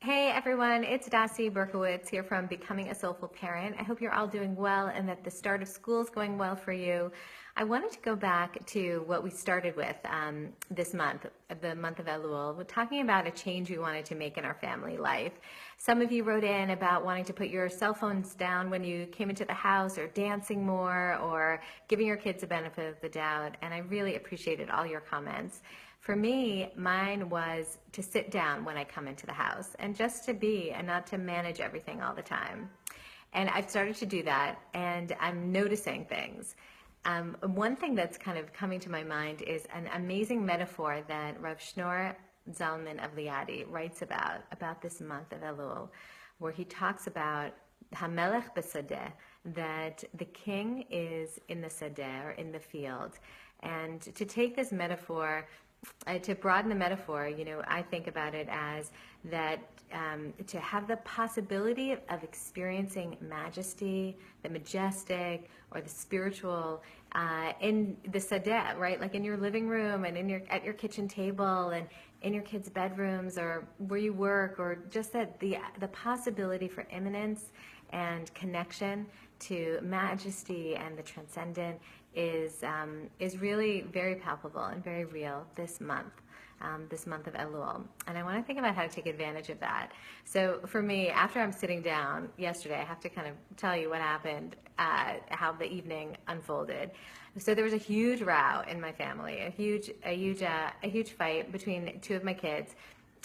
Hey everyone, it's Dasi Berkowitz here from Becoming a Soulful Parent. I hope you're all doing well and that the start of school is going well for you. I wanted to go back to what we started with this month, the month of Elul. We're talking about a change we wanted to make in our family life. Some of you wrote in about wanting to put your cell phones down when you came into the house, or dancing more, or giving your kids the benefit of the doubt, and I really appreciated all your comments. For me, mine was to sit down when I come into the house and just to be and not to manage everything all the time. And I've started to do that, and I'm noticing things. One thing that's kind of coming to my mind is an amazing metaphor that Rav Shneur Zalman of Liadi writes about this month of Elul, where he talks about Hamelech b'sadeh, that the king is in the sadeh, or in the field. And to take this metaphor, to broaden the metaphor, I think about it as that to have the possibility of experiencing majesty, the majestic, or the spiritual in the sadeh, right? Like in your living room and at your kitchen table and in your kids' bedrooms or where you work, or just that the possibility for immanence and connection to majesty and the transcendent is really very palpable and very real this month of Elul. And I want to think about how to take advantage of that. So for me, after I'm sitting down yesterday, I have to kind of tell you what happened, how the evening unfolded. So there was a huge row in my family, a huge fight between two of my kids.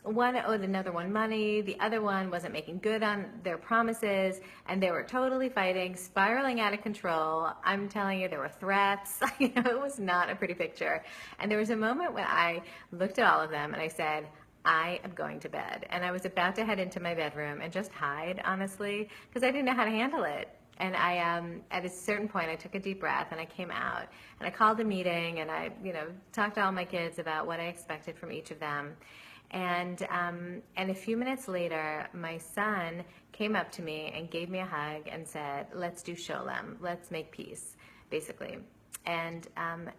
One owed another one money, the other one wasn't making good on their promises, and they were totally fighting, spiraling out of control. I'm telling you, there were threats. It was not a pretty picture. And there was a moment when I looked at all of them and I said, I am going to bed. And I was about to head into my bedroom and just hide, honestly, because I didn't know how to handle it. And at a certain point, I took a deep breath and I came out and I called a meeting and I, talked to all my kids about what I expected from each of them. And a few minutes later, my son came up to me and gave me a hug and said, "Let's do sholem. Let's make peace," basically. And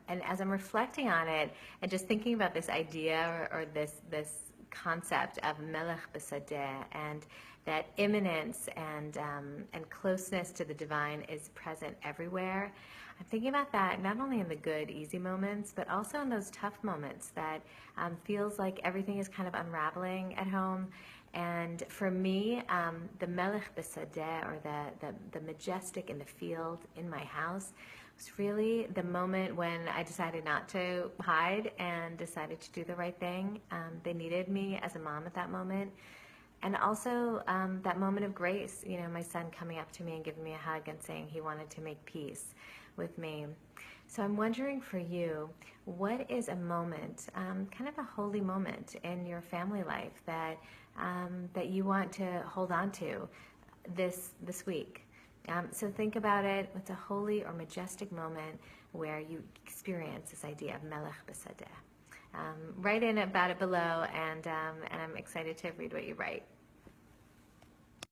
as I'm reflecting on it and just thinking about this idea or this concept of melech b'sadeh, and that immanence and closeness to the divine is present everywhere, I'm thinking about that not only in the good, easy moments, but also in those tough moments that feels like everything is kind of unraveling at home. And for me, the melech b'sadeh, or the majestic in the field in my house, was really the moment when I decided not to hide and decided to do the right thing. They needed me as a mom at that moment. And also that moment of grace, my son coming up to me and giving me a hug and saying he wanted to make peace with me. So I'm wondering for you, what is a moment, kind of a holy moment in your family life that you want to hold on to this week? So think about it. What's a holy or majestic moment where you experience this idea of melech b'sadeh? Write in about it below, and I'm excited to read what you write.